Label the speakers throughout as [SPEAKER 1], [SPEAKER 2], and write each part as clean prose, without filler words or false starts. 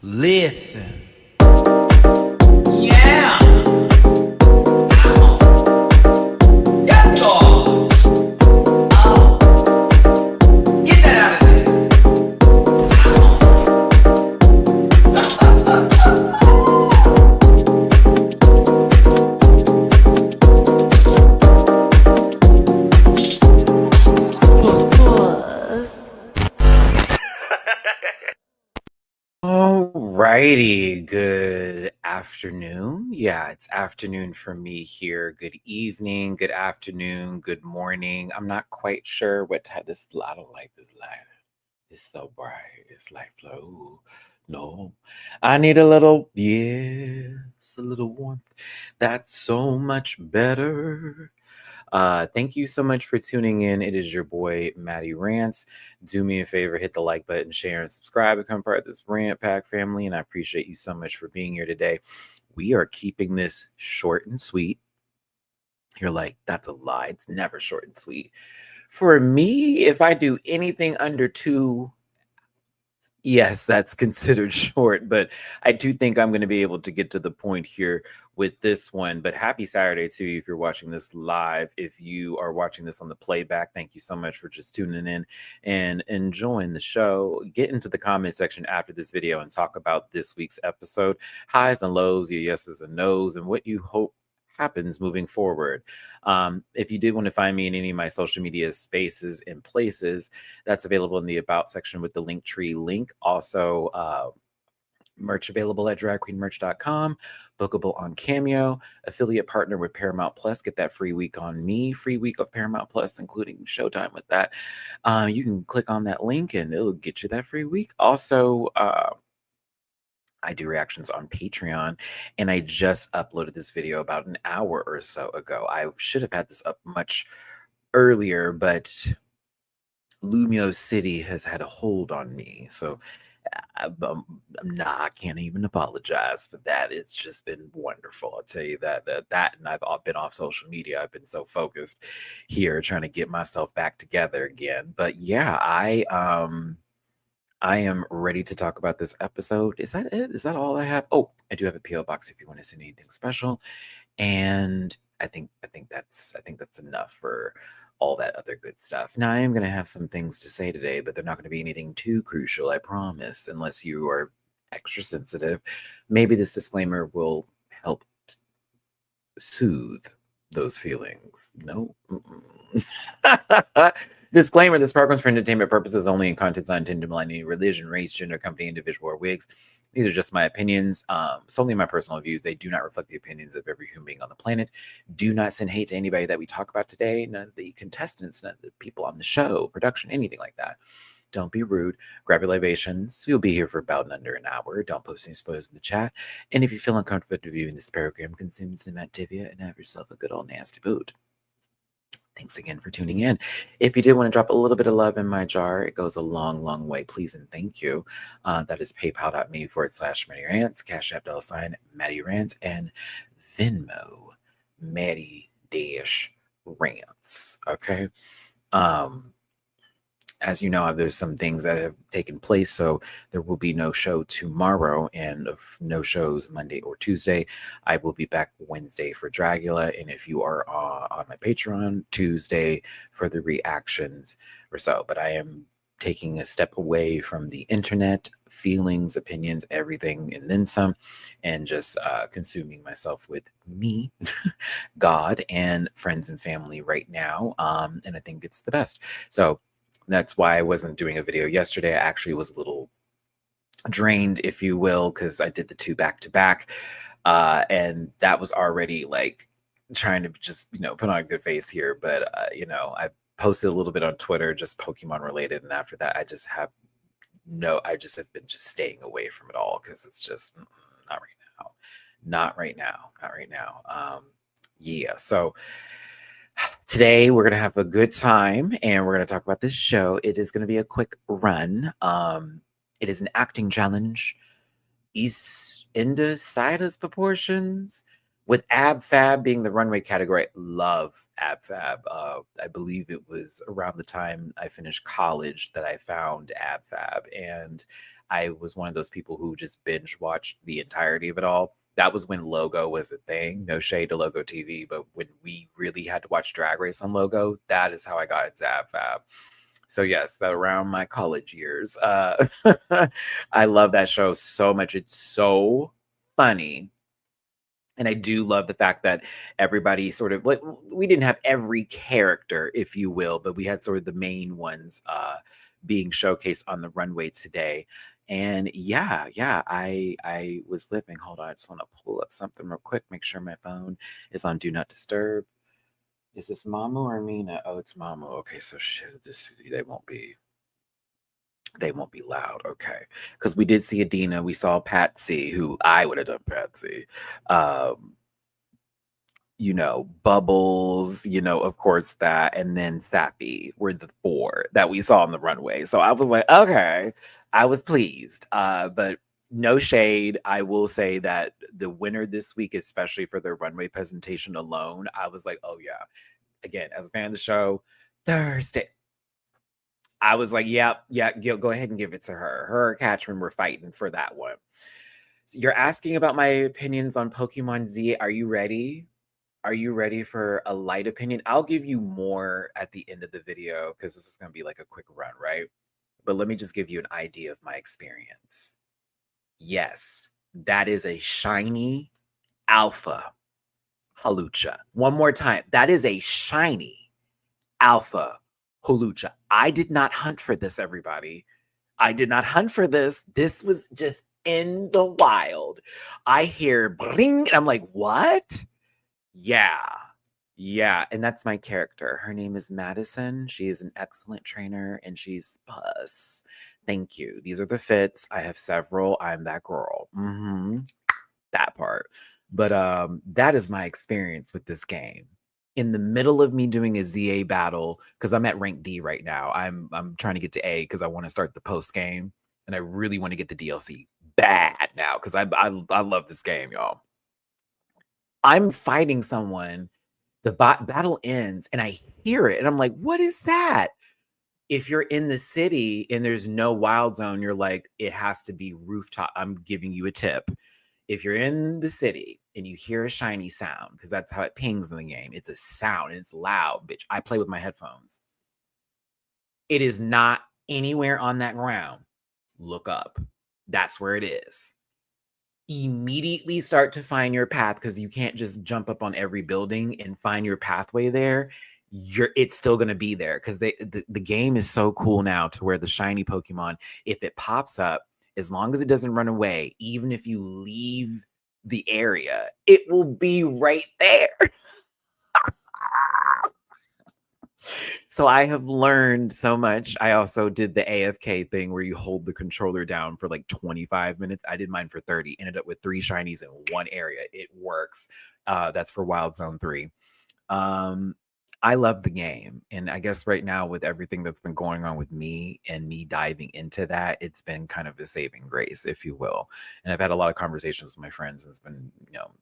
[SPEAKER 1] Listen. Yeah. Yes, God. Get that out of
[SPEAKER 2] Alrighty, good afternoon. Yeah, it's afternoon for me here. Good evening, good afternoon, good morning. I'm not quite sure what time this. I don't like this light. It's so bright. It's like flow. No, I need a little, yes, a little warmth. That's so much better. Thank you so much for tuning in. It is your boy Matty-Rants. Do me a favor, hit the like button, share, and subscribe, become part of this Rant Pack family. And I appreciate you so much for being here today. We are keeping this short and sweet. You're like, that's a lie. It's never short and sweet. For me, if I do anything under 2, yes, that's considered short, but I do think I'm going to be able to get to the point here with this one. But happy Saturday to you if you're watching this live. If you are watching this on the playback, thank you so much for just tuning in and enjoying the show. Get into the comment section after this video and talk about this week's episode, highs and lows, your yeses and nos, and what you hope happens moving forward. If you did want to find me in any of my social media spaces and places, that's available in the About section with the Linktree link. Also, merch available at dragqueenmerch.com, bookable on Cameo, affiliate partner with Paramount Plus. Get that free week on me, free week of Paramount Plus, including Showtime with that. You can click on that link and it'll get you that free week. Also, I do reactions on Patreon, and I just uploaded this video about an hour or so ago. I should have had this up much earlier, but Lumio City has had a hold on me. So I can't even apologize for that. It's just been wonderful. I'll tell you that, and I've been off social media. I've been so focused here trying to get myself back together again. But yeah, I am ready to talk about this episode. Is that it? Is that all I have? Oh, I do have a PO box if you want to send anything special. And I think that's enough for all that other good stuff. Now I am going to have some things to say today, but they're not going to be anything too crucial, I promise, unless you are extra sensitive. Maybe this disclaimer will help soothe those feelings. No. Disclaimer: this program is for entertainment purposes only, and contents not intended to malign any religion, race, gender, company, individual, or wigs. These are just my opinions, solely my personal views. They do not reflect the opinions of every human being on the planet. Do not send hate to anybody that we talk about today. None of the contestants, none of the people on the show, production, anything like that. Don't be rude. Grab your libations. We'll be here for about under an hour. Don't post any spoilers in the chat. And if you feel uncomfortable viewing this program, consume some Activia and have yourself a good old nasty boot. Thanks again for tuning in. If you did want to drop a little bit of love in my jar, it goes a long, long way. Please and thank you. That is paypal.me/Matty-Rants, Cash App $ Matty-Rants, and Venmo Matty-Rants. Okay. As you know, there's some things that have taken place, so there will be no show tomorrow, and no shows Monday or Tuesday. I will be back Wednesday for Dragula, and if you are on my Patreon, Tuesday for the reactions or so. But I am taking a step away from the internet, feelings, opinions, everything, and then some, and just consuming myself with me, God, and friends and family right now. And I think it's the best. So that's why I wasn't doing a video yesterday. I actually was a little drained, if you will, because I did the 2 back to back. And that was already like trying to just, put on a good face here. But, I posted a little bit on Twitter, just Pokemon related. And after that, I just have been just staying away from it all because it's just not right now. Not right now. Not right now. Yeah. So today, we're going to have a good time, and we're going to talk about this show. It is going to be a quick run. It is an acting challenge, Indecidas proportions, with Ab Fab being the runway category. Love Ab Fab. I believe it was around the time I finished college that I found Ab Fab, and I was one of those people who just binge watched the entirety of it all. That was when Logo was a thing. No shade to Logo TV, but when we really had to watch Drag Race on Logo, that is how I got into Ab Fab. So yes, that around my college years. I love that show so much. It's so funny. And I do love the fact that everybody sort of like we didn't have every character, if you will, but we had sort of the main ones being showcased on the runway today. And yeah, I was living. Hold on, I just want to pull up something real quick, make sure my phone is on Do Not Disturb. Is this Mamu or Mina? Oh, it's Mamu. Okay, so shit, this they won't be loud. Okay, because we did see Adina, we saw Patsy, who I would have done Patsy. Um, Bubbles, of course that, and then Sappy were the four that we saw on the runway. So I was like, okay, I was pleased. But no shade. I will say that the winner this week, especially for their runway presentation alone, I was like, oh yeah. Again, as a fan of the show, Thursday. I was like, yep, yeah, go ahead and give it to her. Her and Katrin were fighting for that one. So you're asking about my opinions on Pokemon Z. Are you ready? Are you ready for a light opinion? I'll give you more at the end of the video because this is going to be like a quick run, right? But let me just give you an idea of my experience. Yes, that is a shiny alpha Halucha. One more time. That is a shiny alpha Halucha. I did not hunt for this, everybody. I did not hunt for this. This was just in the wild. I hear bling, and I'm like, what? Yeah. Yeah, and that's my character. Her name is Madison. She is an excellent trainer and she's puss. Thank you. These are the fits. I have several. I'm that girl. That part. But that is my experience with this game. In the middle of me doing a ZA battle, because I'm at rank D right now. I'm trying to get to A because I want to start the post game. And I really want to get the DLC bad now because I love this game, y'all. I'm fighting someone, the battle ends, and I hear it, and I'm like, "What is that?" If you're in the city and there's no wild zone, you're like, "It has to be rooftop." I'm giving you a tip. If you're in the city and you hear a shiny sound, because that's how it pings in the game, it's a sound, and it's loud, bitch. I play with my headphones. It is not anywhere on that ground. Look up. That's where it is. Immediately start to find your path because you can't just jump up on every building and find your pathway there. It's still going to be there because the game is so cool now to where the shiny Pokemon, if it pops up, as long as it doesn't run away, even if you leave the area, it will be right there. So I have learned so much. I also did the AFK thing where you hold the controller down for like 25 minutes. I did mine for 30, ended up with 3 shinies in one area. It works. That's for Wild Zone 3. I love the game. And I guess right now with everything that's been going on with me and me diving into that, it's been kind of a saving grace, if you will. And I've had a lot of conversations with my friends. And it's been,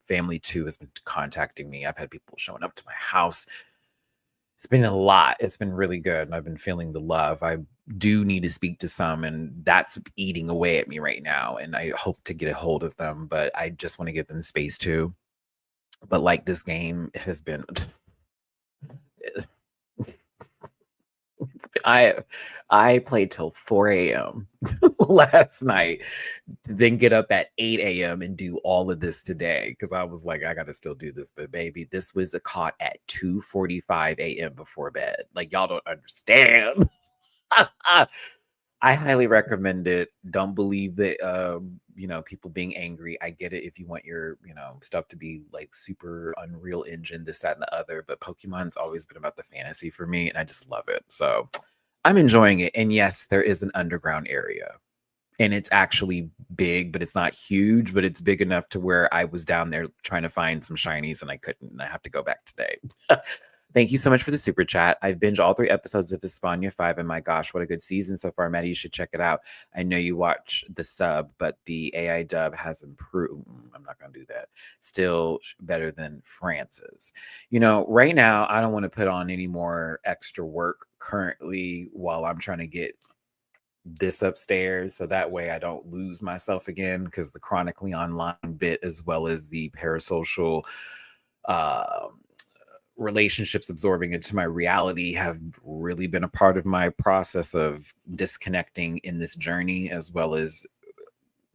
[SPEAKER 2] family too has been contacting me. I've had people showing up to my house. It's been a lot. It's been really good. And I've been feeling the love. I do need to speak to some, and that's eating away at me right now. And I hope to get a hold of them, but I just want to give them space too. But like this game has been I played till 4 a.m. last night, to then get up at 8 a.m. and do all of this today because I was like, I gotta still do this. But baby, this was a caught at 2:45 a.m. before bed. Like, y'all don't understand. I highly recommend it. Don't believe that people being angry. I get it if you want your, stuff to be like super Unreal Engine, this, that, and the other. But Pokemon's always been about the fantasy for me, and I just love it. So I'm enjoying it. And yes, there is an underground area. And it's actually big, but it's not huge, but it's big enough to where I was down there trying to find some shinies and I couldn't. And I have to go back today. Thank you so much for the super chat. I've binged all 3 episodes of Hispania 5, and my gosh, what a good season so far. Maddie, you should check it out. I know you watch the sub, but the AI dub has improved. I'm not going to do that. Still better than France's. Right now, I don't want to put on any more extra work currently while I'm trying to get this upstairs so that way I don't lose myself again, because the chronically online bit as well as the parasocial uh, relationships absorbing into my reality have really been a part of my process of disconnecting in this journey, as well as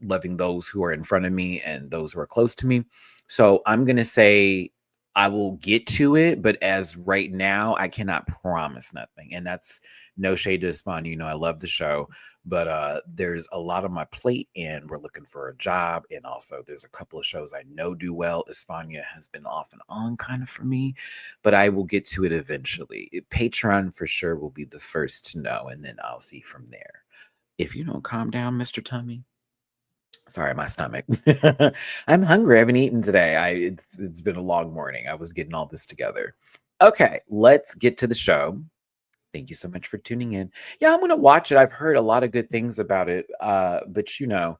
[SPEAKER 2] loving those who are in front of me and those who are close to me. So I'm going to say I will get to it, but as right now, I cannot promise nothing. And that's no shade to Spawn. You know, I love the show, but there's a lot on my plate and we're looking for a job. And also there's a couple of shows I know do well. Espana has been off and on kind of for me, but I will get to it eventually. Patreon for sure will be the first to know, and then I'll see from there. If you don't calm down, Mr. Tummy. Sorry, my stomach. I'm hungry. I haven't eaten today. It's been a long morning. I was getting all this together. Okay, let's get to the show. Thank you so much for tuning in. Yeah, I'm gonna watch it. I've heard a lot of good things about it. But you know,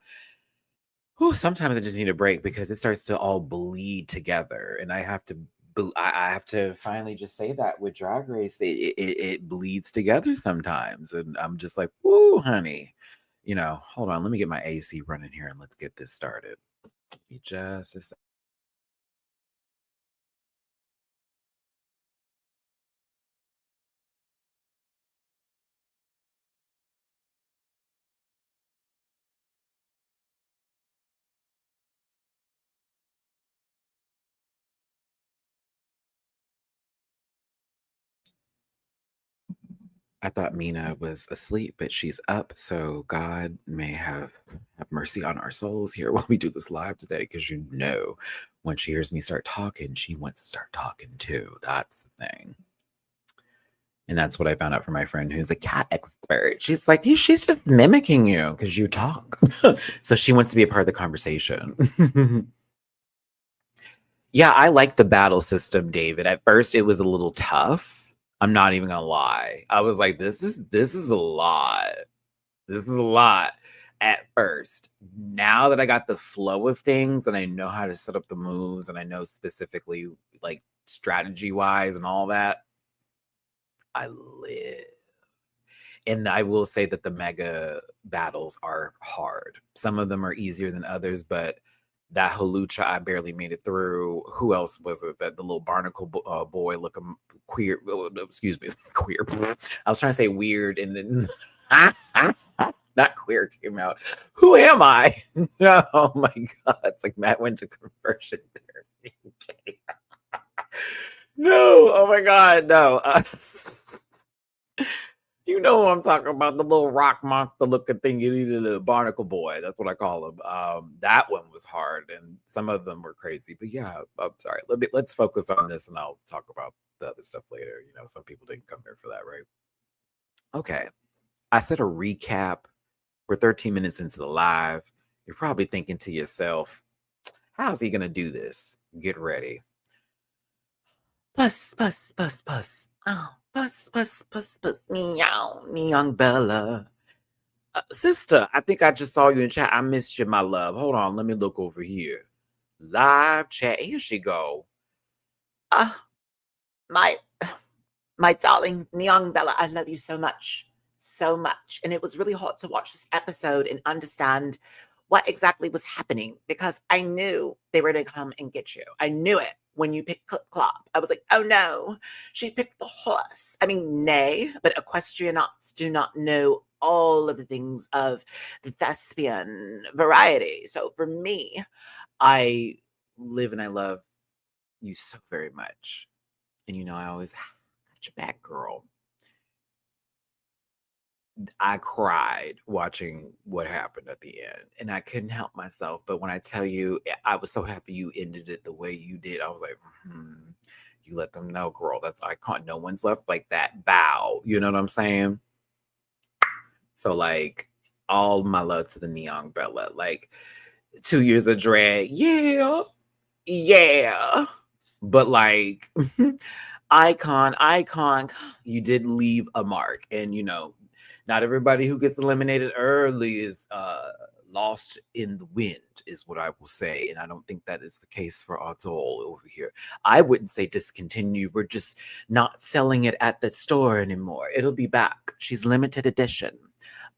[SPEAKER 2] sometimes I just need a break because it starts to all bleed together, and I have to. I have to finally just say that with Drag Race, it bleeds together sometimes, and I'm just like, "Woo, honey." You know, hold on. Let me get my AC running here and let's get this started. Give me just a sec. I thought Mina was asleep, but she's up. So God may have mercy on our souls here while we do this live today. Because you know, when she hears me start talking, she wants to start talking too. That's the thing. And that's what I found out from my friend who's a cat expert. She's like, she's just mimicking you because you talk. So she wants to be a part of the conversation. Yeah, I like the battle system, David. At first, it was a little tough. I'm not even gonna lie. I was like, this is a lot. This is a lot at first. Now that I got the flow of things and I know how to set up the moves and I know specifically like strategy wise and all that, I live. And I will say that the mega battles are hard. Some of them are easier than others, but that Halucha, I barely made it through. Who else was it? That the little barnacle boy looking queer. Excuse me, queer. I was trying to say weird, and then not queer came out. Who am I? Oh my god! It's like Matt went to conversion therapy. No, oh my god, no. You know what I'm talking about, the little rock monster looking thing. You needed a barnacle boy. That's what I call him. That one was hard, and some of them were crazy. But yeah, I'm sorry. Let's focus on this, and I'll talk about the other stuff later. You know, some people didn't come here for that, right? Okay. I said a recap. We're 13 minutes into the live. You're probably thinking to yourself, how's he gonna do this? Get ready. Puss, puss, puss, puss. Oh, puss, puss, puss, puss. Meow, neon Bella. Sister, I think I just saw you in chat. I missed you, my love. Hold on, let me look over here. Live chat. Here she go. Uh, my my darling Neon Bella, I love you so much. So much. And it was really hard to watch this episode and understand what exactly was happening because I knew they were going to come and get you. I knew it when you picked Clip Clop. I was like, oh no, she picked the horse. I mean, nay, but equestrianauts do not know all of the things of the thespian variety. So for me, I live and I love you so very much. And you know, I always got your back, girl. I cried watching what happened at the end, and I couldn't help myself. But when I tell you, I was so happy you ended it the way you did. I was like, you let them know, girl. That's iconic. No one's left like that. Bow. You know what I'm saying? So, like, all my love to the Neon Bella. Like, 2 years of drag. Yeah. Yeah. But, like, icon, you did leave a mark. And, you know, not everybody who gets eliminated early is lost in the wind, is what I will say. And I don't think that is the case for Atoll over here. I wouldn't say discontinue. We're just not selling it at the store anymore. It'll be back. She's limited edition.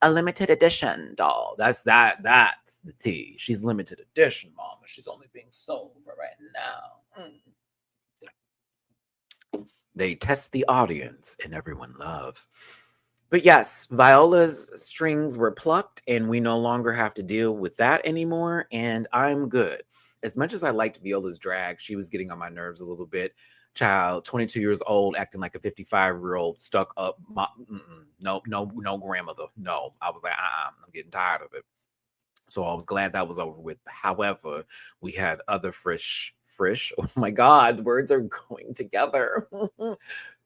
[SPEAKER 2] a limited edition doll. That's the tea. She's limited edition, mama. She's only being sold for right now. They test the audience and everyone loves. But yes, Viola's strings were plucked and we no longer have to deal with that anymore. And I'm good. As much as I liked Viola's drag, she was getting on my nerves a little bit. Child, 22 years old, acting like a 55-year-old, stuck up. No, grandmother. No, I was like, I'm getting tired of it. So I was glad that was over with. However, we had other fresh. Oh my God, words are going together.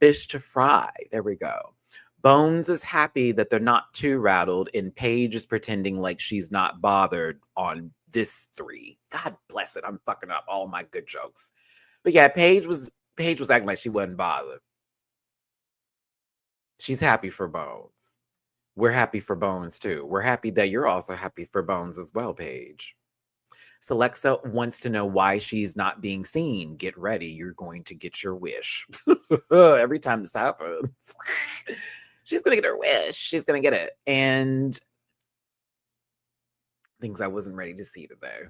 [SPEAKER 2] Fish to fry. There we go. Bones is happy that they're not too rattled, and Paige is pretending like she's not bothered on this 3. God bless it. I'm fucking up all my good jokes. But yeah, Paige was acting like she wasn't bothered. She's happy for Bones. We're happy for Bones too. We're happy that you're also happy for Bones as well, Paige. Celexa wants to know why she's not being seen. Get ready. You're going to get your wish. Every time this happens, she's going to get her wish. She's going to get it. And things I wasn't ready to see today.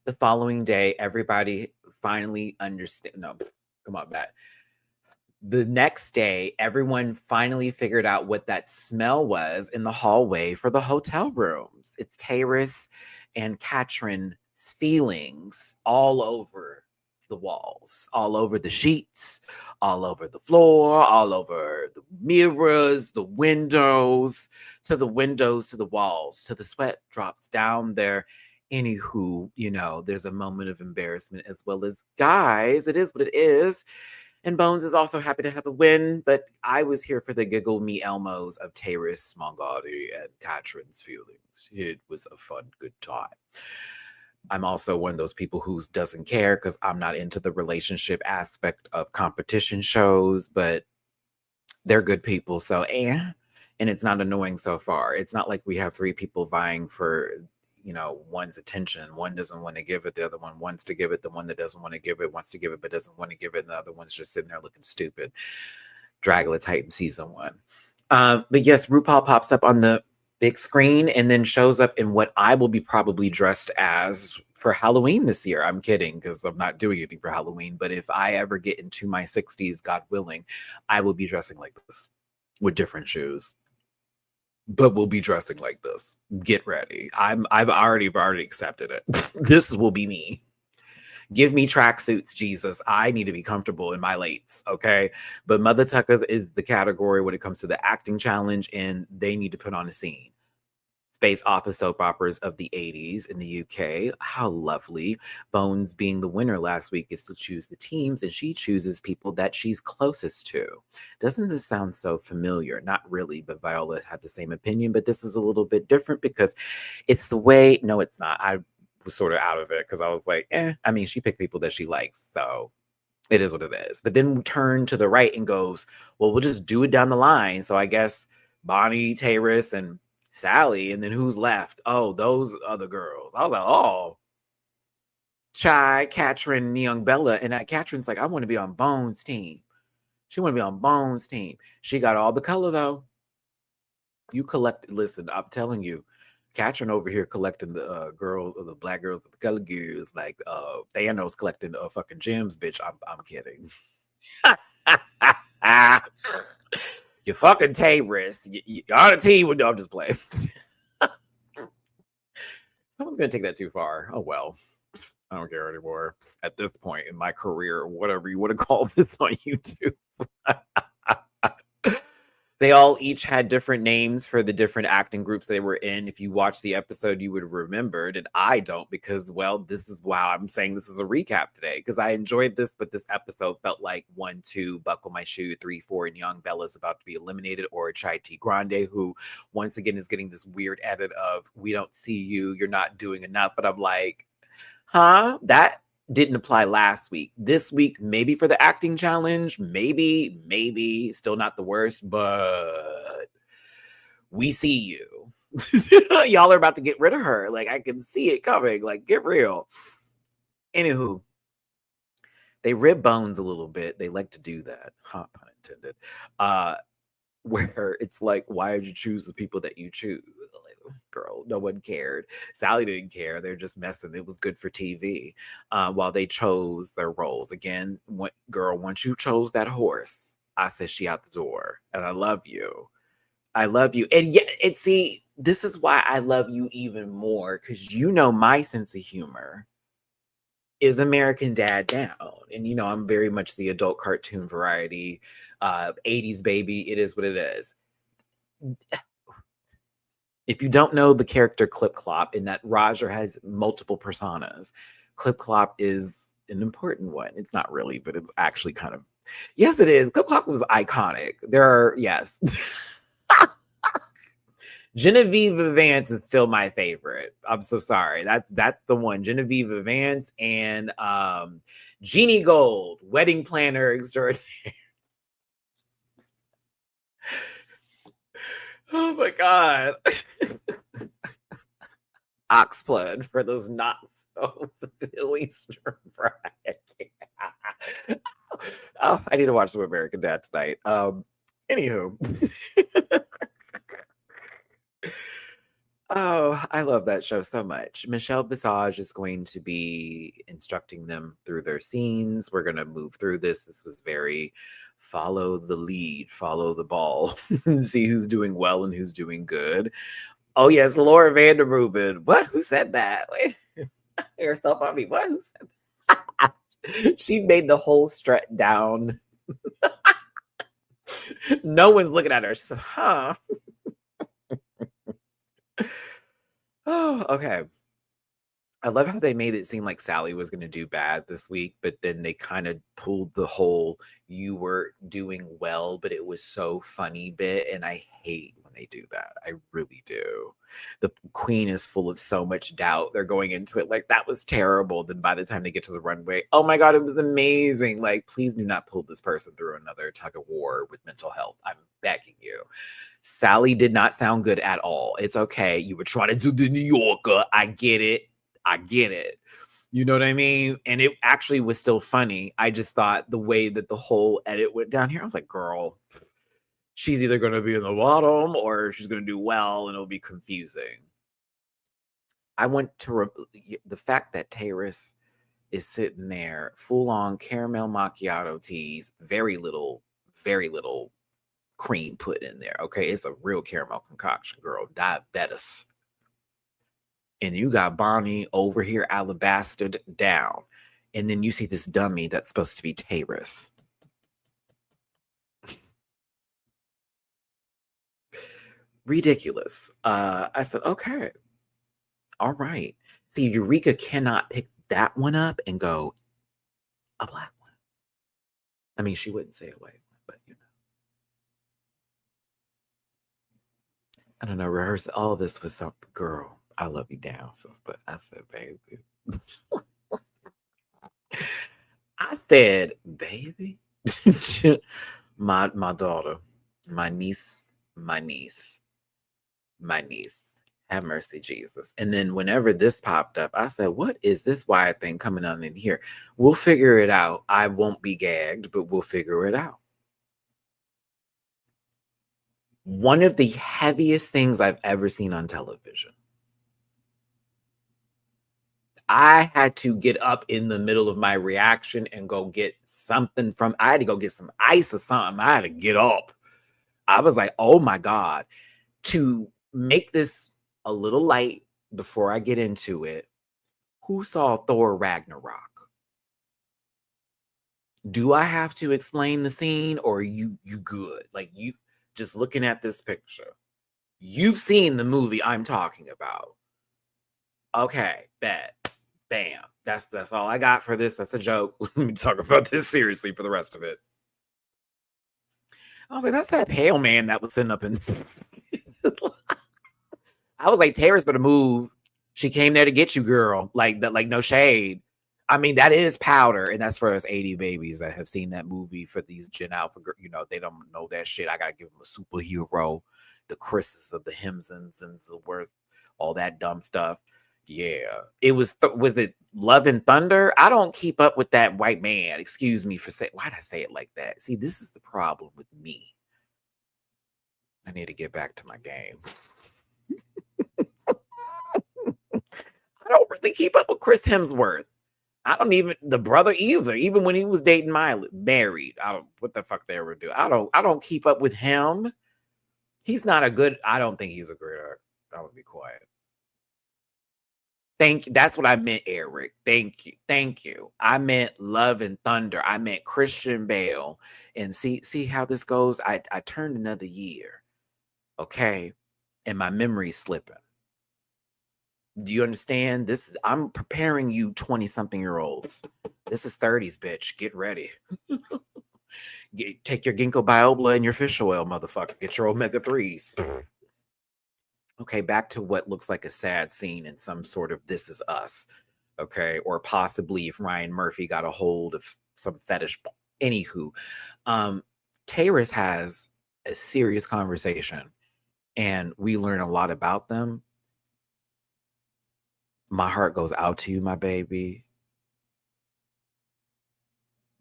[SPEAKER 2] The following day, everybody finally understood. No, come on, Matt. The next day, everyone finally figured out what that smell was in the hallway for the hotel rooms. It's Taurus and Katrine's feelings all over the walls, all over the sheets, all over the floor, all over the mirrors, the windows, to the walls, to the sweat drops down there. Anywho, there's a moment of embarrassment as well as, guys, it is what it is. And Bones is also happy to have a win, but I was here for the giggle me Elmos of Taurus, Mongaudy, and Katrine's feelings. It was a fun, good time. I'm also one of those people who doesn't care because I'm not into the relationship aspect of competition shows, but they're good people, so and it's not annoying so far. It's not like we have 3 people vying for one's attention. One doesn't want to give it, the other one wants to give it, the one that doesn't want to give it wants to give it but doesn't want to give it, and the other one's just sitting there looking stupid. Dragula Titan season 1. But yes, RuPaul pops up on the big screen and then shows up in what I will be probably dressed as for Halloween this year. I'm kidding, because I'm not doing anything for Halloween, but if I ever get into my 60s, God willing, I will be dressing like this with different shoes. But we'll be dressing like this. Get ready. I've already accepted it. This will be me. Give me tracksuits, Jesus. I need to be comfortable in my lates, okay? But Mother Tuckers is the category when it comes to the acting challenge, and they need to put on a scene. Based off of soap operas of the 80s in the UK. How lovely. Bones, being the winner last week, gets to choose the teams, and she chooses people that she's closest to. Doesn't this sound so familiar? Not really, but Viola had the same opinion, but this is a little bit different because it's the way, no, it's not. I was sort of out of it because I was like, I mean, she picked people that she likes, so it is what it is. But then we turn to the right and goes, well, we'll just do it down the line. So I guess Bonnie, Taurus, and Sally, and then who's left? Oh, those other girls. I was like, oh, Chai, Katrine, Young Bella, and Katrine's like, I want to be on Bones' team. She want to be on Bones' team. She got all the color though. You collect. Listen, I'm telling you, Katrine over here collecting the the black girls with the color gears, like Thanos collecting fucking gems, bitch. I'm kidding. You fucking Taurus. You're on a team with, no, I'm just playing. Someone's gonna take that too far. Oh well. I don't care anymore at this point in my career, or whatever you want to call this on YouTube. They all each had different names for the different acting groups they were in. If you watch the episode, you would have remembered, and I don't, because, well, this is why I'm saying this is a recap today, because I enjoyed this, but this episode felt like 1, 2, buckle my shoe, 3, 4, and Young Bella's about to be eliminated, or Chai T. Grande, who once again is getting this weird edit of, we don't see you, you're not doing enough, but I'm like, huh? That didn't apply last week. This week, maybe for the acting challenge, maybe still not the worst, but we see you. Y'all are about to get rid of her. Like, I can see it coming. Like, get real. Anywho, they rib Bones a little bit. They like to do that. Huh, pun intended. where it's like, why did you choose the people that you choose? Like, girl, no one cared. Sally didn't care. They're just messing. It was good for TV while they chose their roles. Again, girl, once you chose that horse, I said she out the door. And I love you. I love you. And yet, see, this is why I love you even more, because you know my sense of humor is American Dad down. And I'm very much the adult cartoon variety, 80s baby. It is what it is. If you don't know the character Clip Clop, in that Roger has multiple personas, Clip Clop is an important one. It's not really, but it's actually kind of, yes, it is. Clip Clop was iconic. Yes. Genevieve Vance is still my favorite. I'm so sorry. That's the one. Genevieve Vance and Jeannie Gold, wedding planner extraordinaire. Oh my God. Oxblood for those not so Philly stir fry. Oh, I need to watch some American Dad tonight. Anywho. Oh, I love that show so much. Michelle Visage is going to be instructing them through their scenes. We're going to move through this. This was very follow the lead, follow the ball, see who's doing well and who's doing good. Oh, yes, Laura Vanderruben. What? Who said that? Wait, yourself on me. What? Who said that? She made the whole strut down. No one's looking at her. She said, huh? Oh, okay. I love how they made it seem like Sally was going to do bad this week, but then they kind of pulled the whole "you were doing well, but it was so funny" bit, and I hate when they do that. I really do. The queen is full of so much doubt. They're going into it like that was terrible. Then by the time they get to the runway, oh my God, it was amazing. Like, please do not pull this person through another tug of war with mental health. I'm begging you. Sally did not sound good at all. It's okay. You were trying to do the New Yorker. I get it. I get it. You know what I mean? And it actually was still funny. I just thought the way that the whole edit went down here, I was like, girl, she's either going to be in the bottom or she's going to do well, and it'll be confusing. I want to, the fact that Taurus is sitting there full on caramel macchiato teas, very little cream put in there. Okay. It's a real caramel concoction, girl. Diabetes. And you got Bonnie over here alabastered down. And then you see this dummy that's supposed to be Taurus. Ridiculous. I said, okay. All right. See, Eureka cannot pick that one up and go, a black one. I mean, she wouldn't say a white one, but I don't know, rehearsal. All this was some girl. I love you down, sister. I said, baby. I said, baby. my daughter, my niece. Have mercy, Jesus. And then whenever this popped up, I said, what is this wire thing coming on in here? We'll figure it out. I won't be gagged, but we'll figure it out. One of the heaviest things I've ever seen on television. I had to get up in the middle of my reaction and go get something I had to go get some ice or something. I had to get up. I was like, oh my God. To make this a little light before I get into it, who saw Thor Ragnarok? Do I have to explain the scene, or are you good? Like, you just looking at this picture. You've seen the movie I'm talking about. Okay, bet. Bam. That's all I got for this. That's a joke. Let me talk about this seriously for the rest of it. I was like, that's that pale man that was sitting up in. I was like, Tara's gonna move. She came there to get you, girl. Like that, like no shade. I mean, that is powder, and that's for us 80 babies that have seen that movie. For these Gen Alpha, they don't know that shit. I gotta give them a superhero, the Chris's of the Hemsons and the worth, all that dumb stuff. Yeah, it was. Was it Love and Thunder? I don't keep up with that white man. Excuse me for saying. Why did I say it like that? See, this is the problem with me. I need to get back to my game. I don't really keep up with Chris Hemsworth. I don't even the brother either. Even when he was dating Miley, married. I don't what the fuck they ever do. I don't keep up with him. He's not a good. I don't think he's a great actor. I would be quiet. Thank you. That's what I meant, Eric. Thank you. Thank you. I meant Love and Thunder. I meant Christian Bale. And see how this goes. I turned another year. Okay. And my memory's slipping. Do you understand? I'm preparing you 20-something-year-olds. This is 30s, bitch. Get ready. Take your ginkgo biloba and your fish oil, motherfucker. Get your omega-3s. Okay, back to what looks like a sad scene in some sort of This Is Us. Okay, or possibly if Ryan Murphy got a hold of some fetish. Anywho, Taurus has a serious conversation, and we learn a lot about them. My heart goes out to you, my baby.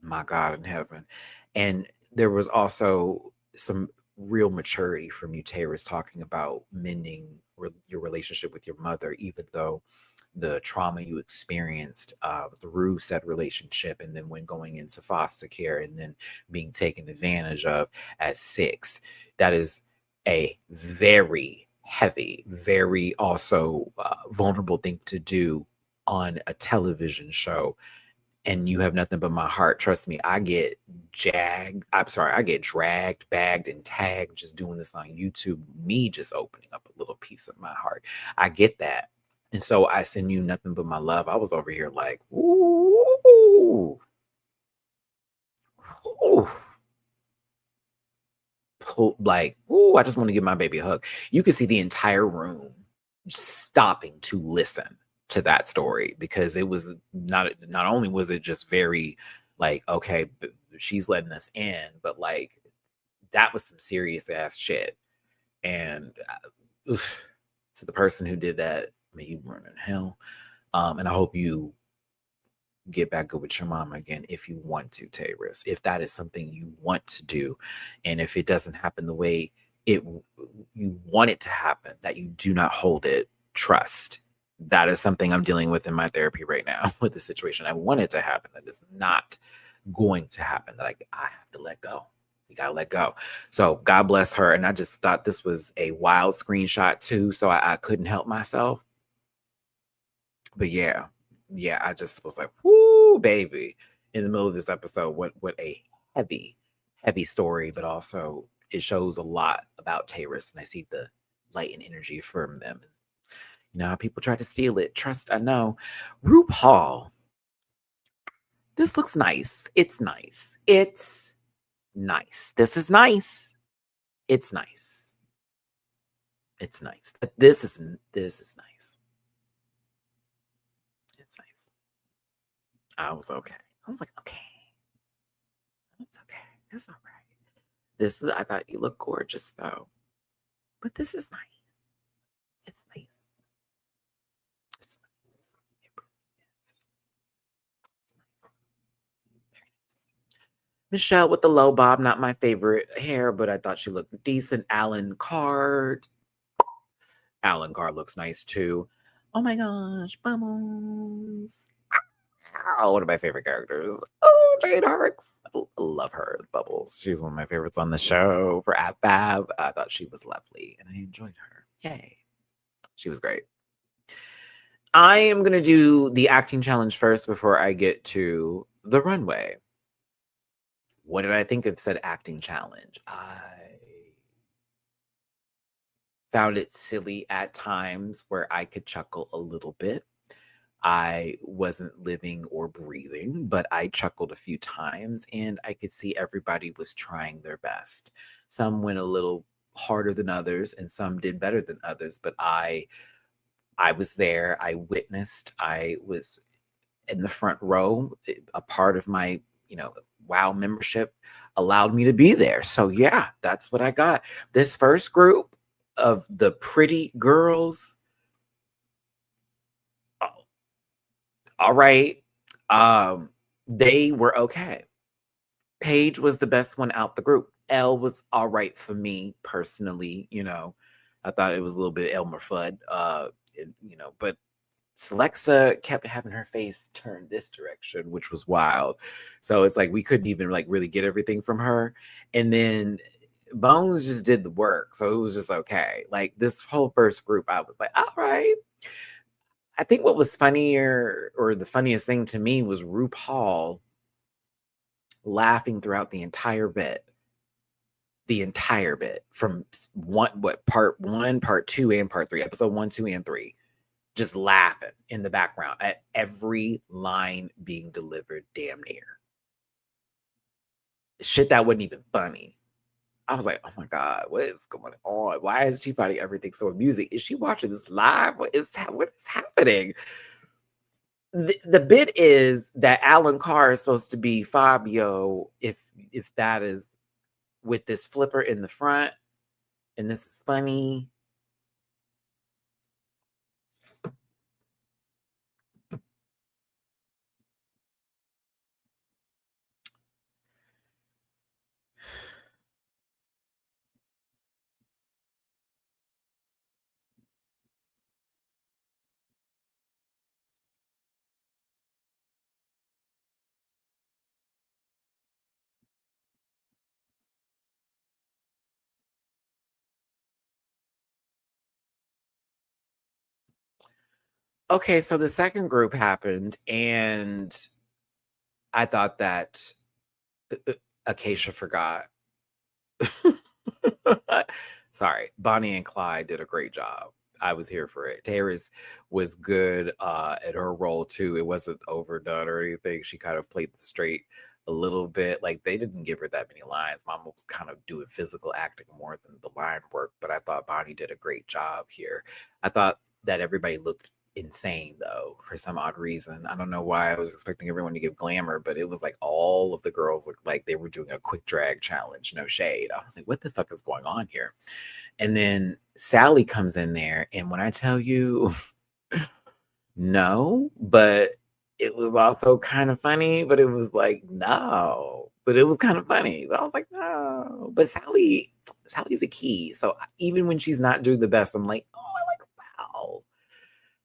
[SPEAKER 2] My God in heaven. And there was also some real maturity from you, Taurus, talking about mending your relationship with your mother, even though the trauma you experienced through said relationship, and then when going into foster care and then being taken advantage of at 6, that is a very heavy, very also vulnerable thing to do on a television show. And you have nothing but my heart. Trust me, I get I get dragged, bagged, and tagged just doing this on YouTube. Me just opening up a little piece of my heart. I get that. And so I send you nothing but my love. I was over here like, ooh, ooh, like, ooh, I just want to give my baby a hug. You can see the entire room stopping to listen to that story, because it was not only was it just very like, okay, she's letting us in, but like that was some serious ass shit. And to the person who did that, may you burn in hell. And I hope you get back good with your mom again if you want to, Taurus, if that is something you want to do. And if it doesn't happen the way you want it to happen, that you do not hold it, trust. That is something I'm dealing with in my therapy right now with the situation. I want it to happen. That is not going to happen. That I have to let go. You gotta let go. So God bless her. And I just thought this was a wild screenshot too. So I couldn't help myself. But yeah, I just was like, whoo, baby, in the middle of this episode. What a heavy, heavy story, but also it shows a lot about Taurus, and I see the light and energy from them. You know how people try to steal it. Trust, I know. RuPaul, this looks nice. It's nice. It's nice. This is nice. It's nice. It's nice. This is nice. It's nice. I was okay. I was like, okay. It's okay. It's all right. I thought you looked gorgeous though. But this is nice. It's nice. It's nice. Michelle with the low bob, not my favorite hair, but I thought she looked decent. Alan Card. Alan Card looks nice too. Oh my gosh, Bubbles. Oh, one of my favorite characters. Oh, Jade Harks. I love her as Bubbles. She's one of my favorites on the show for Ab Fab. I thought she was lovely and I enjoyed her. Yay. She was great. I am going to do the acting challenge first before I get to the runway. What did I think of said acting challenge? I found it silly at times where I could chuckle a little bit. I wasn't living or breathing, but I chuckled a few times and I could see everybody was trying their best. Some went a little harder than others and some did better than others, but I was there. I witnessed. I was in the front row. A part of my, WoW membership allowed me to be there. So yeah, that's what I got. This first group of the pretty girls. Oh, all right. They were okay. Paige was the best one out the group. Elle was all right for me personally. I thought it was a little bit Elmer Fudd, but Celexa kept having her face turned this direction, which was wild. So it's like we couldn't even like really get everything from her. And then Bones just did the work. So it was just okay. Like this whole first group, I was like, all right. I think what was funnier or the funniest thing to me was RuPaul laughing throughout the entire bit. The entire bit from part one, part two, and part three, episode 1, 2, and 3. Just laughing in the background at every line being delivered damn near. Shit that wasn't even funny. I was like, oh my God, what is going on? Why is she finding everything so amusing? Is she watching this live? What is happening? The bit is that Alan Carr is supposed to be Fabio, if that is with this flipper in the front, and this is funny. Okay, so the second group happened, and I thought that Acacia forgot. Sorry, Bonnie and Clyde did a great job. I was here for it. Terrace was good at her role too. It wasn't overdone or anything. She kind of played the straight a little bit. Like they didn't give her that many lines. Mama was kind of doing physical acting more than the line work, but I thought Bonnie did a great job here. I thought that everybody looked insane though for some odd reason. I don't know why I was expecting everyone to give glamour, but it was like all of the girls looked like they were doing a quick drag challenge. No shade. I was like, what the fuck is going on here? And then Sally comes in there, and when I tell you no, but it was also kind of funny, but it was like no, but it was kind of funny. But I was like, no. But Sally's a key. So even when she's not doing the best, I'm like, oh, I like Sal.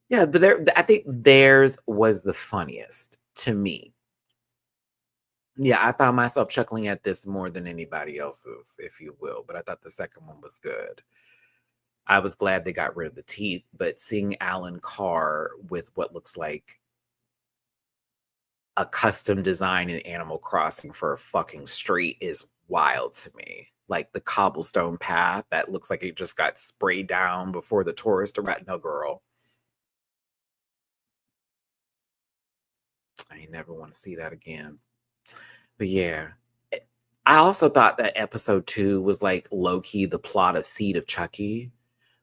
[SPEAKER 2] Yeah, but I think theirs was the funniest to me. Yeah, I found myself chuckling at this more than anybody else's, if you will. But I thought the second one was good. I was glad they got rid of the teeth, but seeing Alan Carr with what looks like a custom design in Animal Crossing for a fucking street is wild to me. Like the cobblestone path that looks like it just got sprayed down before the tourist arrived. No, girl. I ain't never want to see that again. But yeah. I also thought that episode 2 was like low key the plot of Seed of Chucky.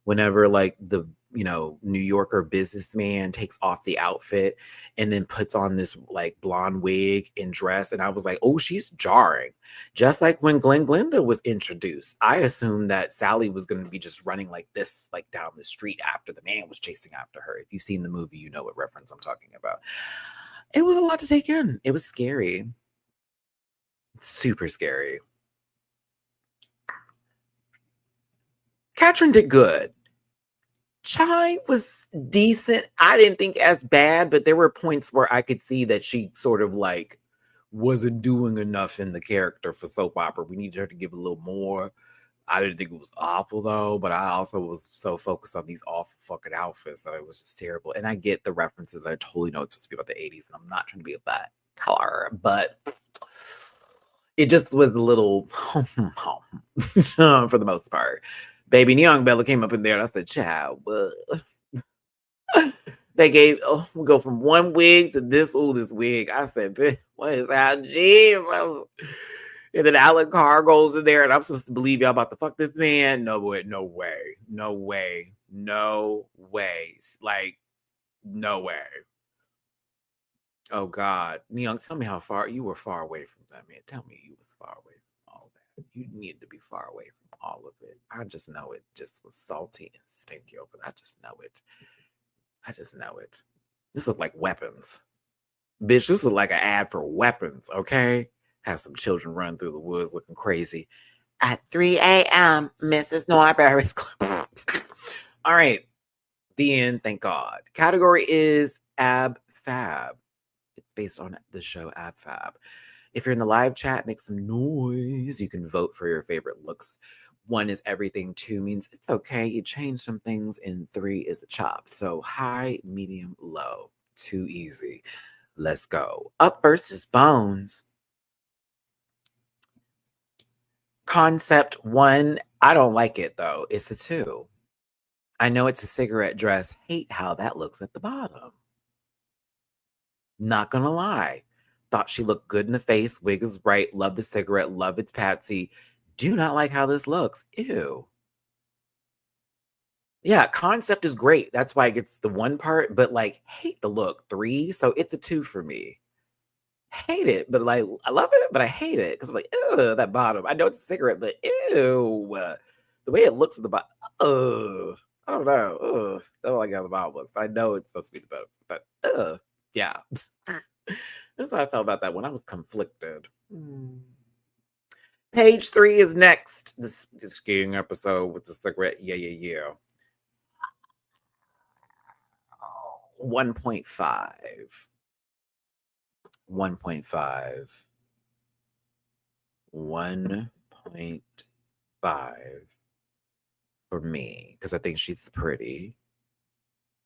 [SPEAKER 2] Whenever like the New Yorker businessman takes off the outfit and then puts on this like blonde wig and dress, and I was like, oh, she's jarring. Just like when Glenda was introduced, I assumed that Sally was going to be just running like this, like down the street after the man was chasing after her. If you've seen the movie, you know what reference I'm talking about. It was a lot to take in. It was scary. Super scary. Katrin did good. Chai was decent. I didn't think as bad, but there were points where I could see that she sort of like wasn't doing enough in the character for soap opera. We needed her to give a little more. I didn't think it was awful though, but I also was so focused on these awful fucking outfits that it was just terrible. And I get the references. I totally know it's supposed to be about the 80s, and I'm not trying to be a bad color, but it just was a little for the most part. Baby Neon Bella came up in there and I said, child, they gave, we go from one wig to this wig. I said, what is that? Jesus. And then Alan Carr goes in there and I'm supposed to believe y'all about to fuck this man. No way, no way, no way, no way. Like, no way. Oh God. Neon, tell me how far you were far away from that man. Tell me you was far away from all that. You needed to be far away from all of it. I just know it just was salty and stinky over there. I just know it. I just know it. This looked like weapons. Bitch, this looked like an ad for weapons, okay? Have some children running through the woods looking crazy. At 3 a.m., Mrs. Norberry's Club. All right. The end, thank God. Category is Ab Fab. It's based on the show Ab Fab. If you're in the live chat, make some noise. You can vote for your favorite looks. 1 is everything. 2 means it's okay. You change some things. And 3 is a chop. So high, medium, low. Too easy. Let's go. Up first is Bones. Concept 1. I don't like it though. It's a 2. I know it's a cigarette dress. Hate how that looks at the bottom. Not gonna lie. Thought she looked good in the face. Wig is right. Love the cigarette. Love its patsy. Do not like how this looks. Ew. Yeah, concept is great. That's why it gets the 1 part, but like hate the look. 3. So it's a 2 for me. Hate it, but like I love it, but I hate it because I'm like, ew, that bottom. I know it's a cigarette, but ew. The way it looks at the bottom. I don't know. I don't like how the bottom looks. I know it's supposed to be the bottom, but yeah. That's how I felt about that one. I was conflicted. Page 3 is next. This skiing episode with the cigarette. Yeah. 1.5. 1.5. 1.5 for me because I think she's pretty.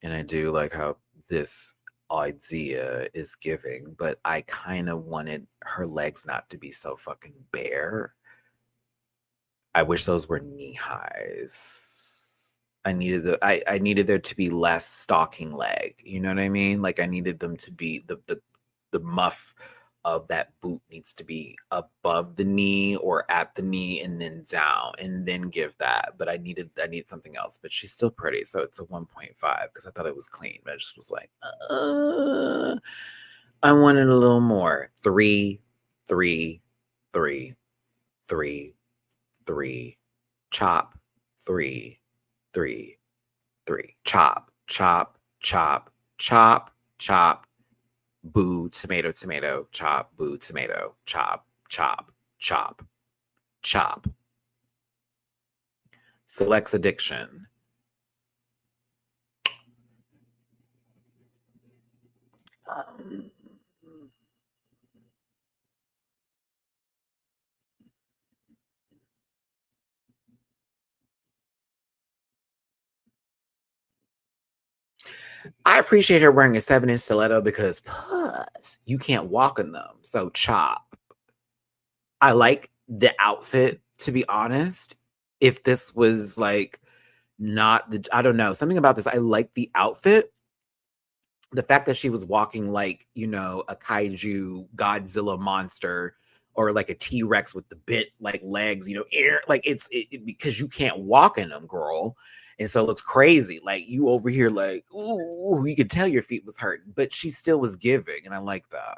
[SPEAKER 2] And I do like how this idea is giving, but I kind of wanted her legs not to be so fucking bare. I wish those were knee highs. I needed there to be less stalking leg. You know what I mean? Like I needed them to be the muff of that boot needs to be above the knee or at the knee and then down and then give that. But I need something else. But she's still pretty, so it's a 1.5 because I thought it was clean. But I just was like, I wanted a little more. 3, 3, 3, 3, 3, chop, 3, 3, 3, chop, chop, chop, chop, chop, boo, tomato, tomato, chop, boo, tomato, chop, chop, chop, chop. Selects addiction. I appreciate her wearing a 7-inch stiletto because plus you can't walk in them. So chop. I like the outfit, to be honest. If this was like not the, I don't know, something about this. I like the outfit. The fact that she was walking like, you know, a kaiju Godzilla monster or like a T-Rex with the bit like legs, you know, air, like because you can't walk in them, girl. And so it looks crazy. Like you over here, like, ooh, you could tell your feet was hurting, but she still was giving. And I like that.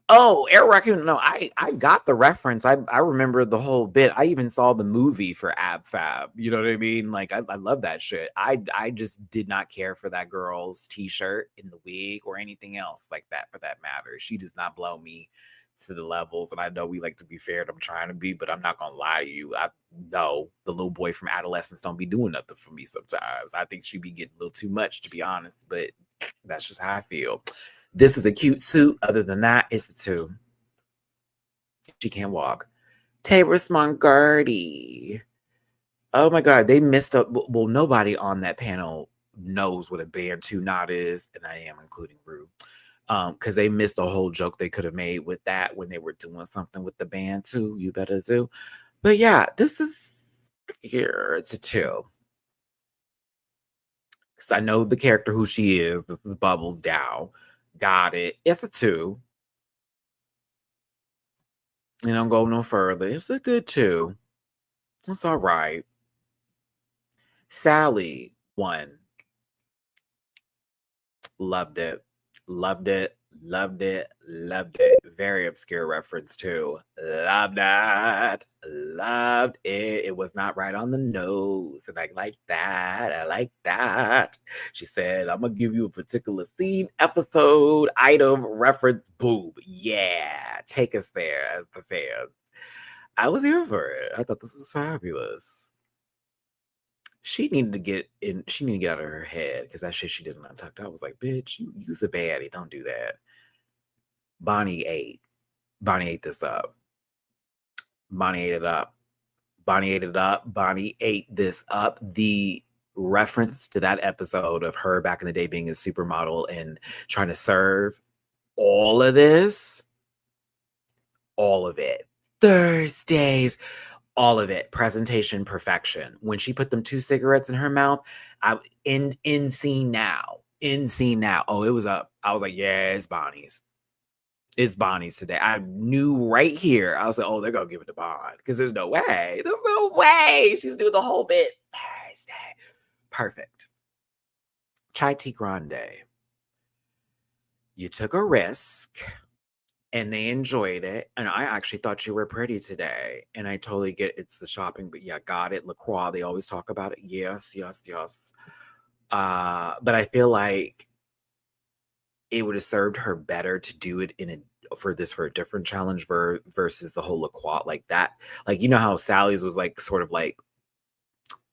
[SPEAKER 2] Oh, Air Raccoon. No, I got the reference. I remember the whole bit. I even saw the movie for Ab Fab. You know what I mean? Like I love that shit. I just did not care for that girl's t-shirt in the wig or anything else like that for that matter. She does not blow me to the levels. And I know we like to be fair, and I'm trying to be, but I'm not gonna lie to you. I know the little boy from adolescence don't be doing nothing for me sometimes. I think she be getting a little too much, to be honest, but that's just how I feel. This is a cute suit. Other than that, it's a 2. She can't walk. Taylor's Mongardi. Oh my God, they missed up. Well, nobody on that panel knows what a Bantu knot is, and I am including Rue. Because they missed a whole joke they could have made with that when they were doing something with the Bantu. You better do. But yeah, this is here. It's a 2. Because I know the character who she is, the bubble down. Got it. It's a 2. And don't go no further. It's a good 2. It's all right. Sally, 1. Loved it. Loved it. Loved it. Loved it. Very obscure reference too. Loved that. Loved it. It was not right on the nose. And I like that. I like that. She said, I'm gonna give you a particular scene, episode, item, reference, boob. Yeah. Take us there as the fans. I was here for it. I thought this was fabulous. She needed to get in. She needed to get out of her head because that shit she did in Untucked. I was like, bitch, you's a baddie. Don't do that. Bonnie ate. Bonnie ate this up. Bonnie ate it up. Bonnie ate it up. Bonnie ate this up. The reference to that episode of her back in the day being a supermodel and trying to serve, all of this, all of it. Thursdays, all of it. Presentation perfection. When she put them 2 cigarettes in her mouth, I in scene now. In scene now. Oh, it was up. I was like, yeah, it's Bonnie's. It's Bonnie's today. I knew right here. I was like, oh, they're gonna give it to Bond. Because there's no way. There's no way. She's doing the whole bit. Thursday. Perfect. Chai Tea Grande. You took a risk and they enjoyed it. And I actually thought you were pretty today. And I totally get it's the shopping, but yeah, got it. La Croix, they always talk about it. Yes, yes, yes. But I feel like it would have served her better to do it for a different challenge versus the whole La Croix like that. Like, you know how Sally's was like sort of like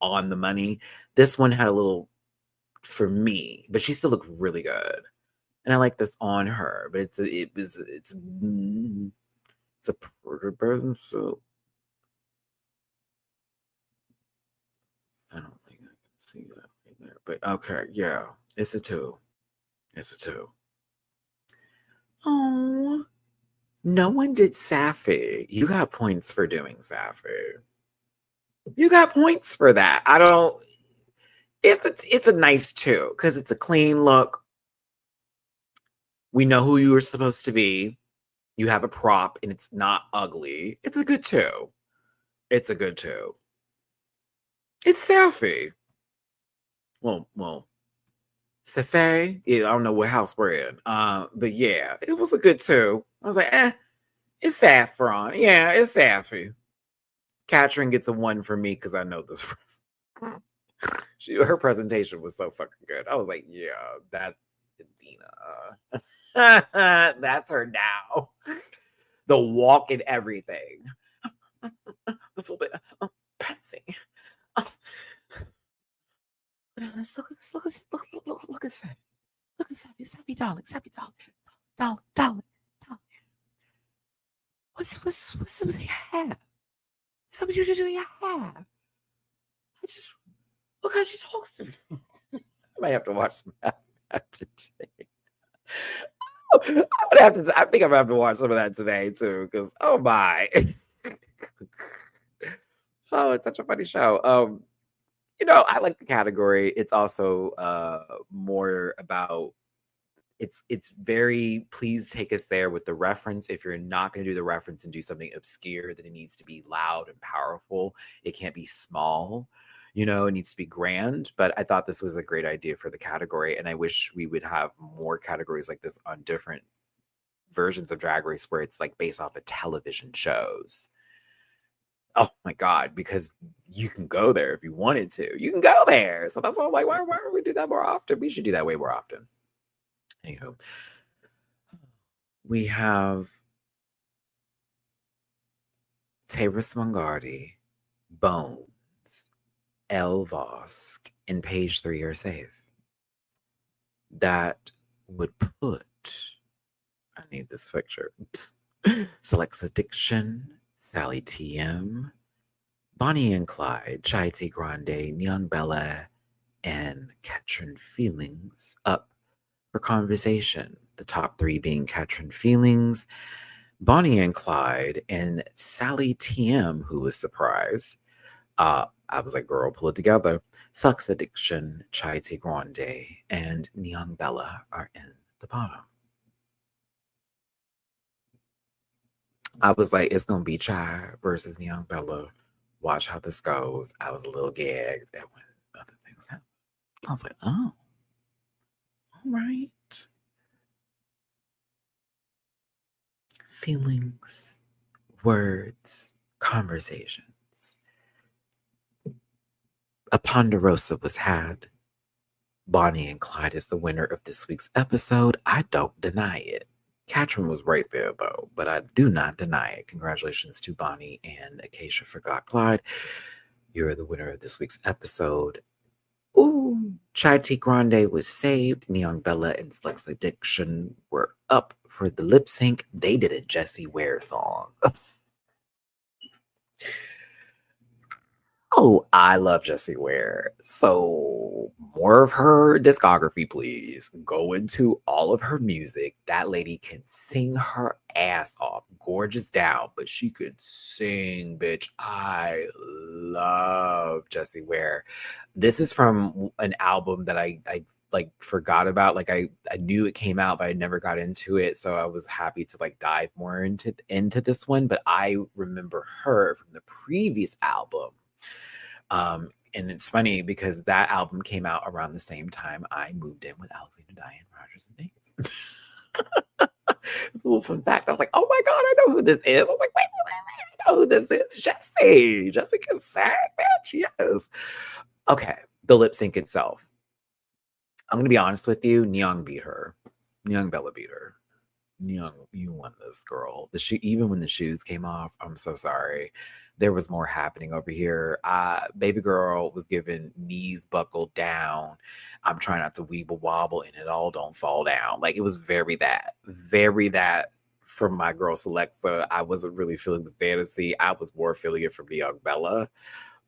[SPEAKER 2] on the money. This one had a little for me, but she still looked really good. And I like this on her, but it's a pretty person, so I don't think I can see that right there. But okay, yeah, it's a 2. It's a 2. Oh, no one did Sapphy. You got points for doing Sapphy. You got points for that. I don't. It's a nice 2 because it's a clean look. We know who you were supposed to be. You have a prop and it's not ugly. It's a good 2. It's a good 2. It's Sapphy. Well, Safe. Yeah, I don't know what house we're in. But yeah, it was a good 2. I was like, it's Saffron. Yeah, it's Sapphy. Katrin gets a 1 for me because I know this. Her presentation was so fucking good. I was like, yeah, that's Dina. That's her now. The walk and everything. The full bit. Oh, Patsy. Oh. Let's look at Sappy. Look at Sappy. Sappy, darling. Sappy, darling. Darling. What's your hair? Is that what you do to your hair? I just look how she talks to me. I might have to watch some of that today. I think I'm gonna have to watch some of that today too, because oh my. Oh, it's such a funny show. I like the category. It's also more about it's very please take us there with the reference. If you're not going to do the reference and do something obscure, then it needs to be loud and powerful. It can't be small. It needs to be grand. But I thought this was a great idea for the category, and I wish we would have more categories like this on different versions of Drag Race where it's like based off of television shows. Oh my God, because you can go there if you wanted to. You can go there. So that's why I'm like, why don't we do that more often? We should do that way more often. Anywho, we have Tabor Swangardi, Bones, Elle Vosk, and Page 3 are safe. That would put, I need this picture, Selects Addiction, Sally TM, Bonnie and Clyde, Chai Tea Grande, Neon Bella, and Katrin Feelings up for conversation. The top 3 being Katrin Feelings, Bonnie and Clyde, and Sally TM, who was surprised. I was like, girl, pull it together. Sex Addiction, Chai Tea Grande, and Neon Bella are in the bottom. I was like, it's going to be Chai versus Neon Bella. Watch how this goes. I was a little gagged when other things happened. I was like, oh, all right. Feelings, words, conversations. A Ponderosa was had. Bonnie and Clyde is the winner of this week's episode. I don't deny it. Catherine was right there, though, but I do not deny it. Congratulations to Bonnie and Acacia Forgot Clyde. You're the winner of this week's episode. Ooh, Chai Tea Grande was saved. Neon Bella and Slugs Addiction were up for the lip sync. They did a Jessie Ware song. Oh, I love Jessie Ware. So more of her discography, please. Go into all of her music. That lady can sing her ass off. Gorgeous down, but she could sing, bitch. I love Jessie Ware. This is from an album that I like forgot about. Like I knew it came out, but I never got into it. So I was happy to like dive more into this one. But I remember her from the previous album. And it's funny because that album came out around the same time I moved in with Alexander Diane Rogers and Vegas. It's a little fun fact. I was like, oh my God, I know who this is. I was like, wait, I know who this is. Jessie. Jessie can sing, bitch. Yes. Okay. The lip sync itself. I'm going to be honest with you. Neon beat her. Neon Bella beat her. Neon, you won this, girl. Even when the shoes came off, I'm so sorry. There was more happening over here. Baby girl was giving knees buckled down. I'm trying not to weeble wobble and it all don't fall down. Like it was very that from my girl Selecta. I wasn't really feeling the fantasy. I was more feeling it from Neon Bella.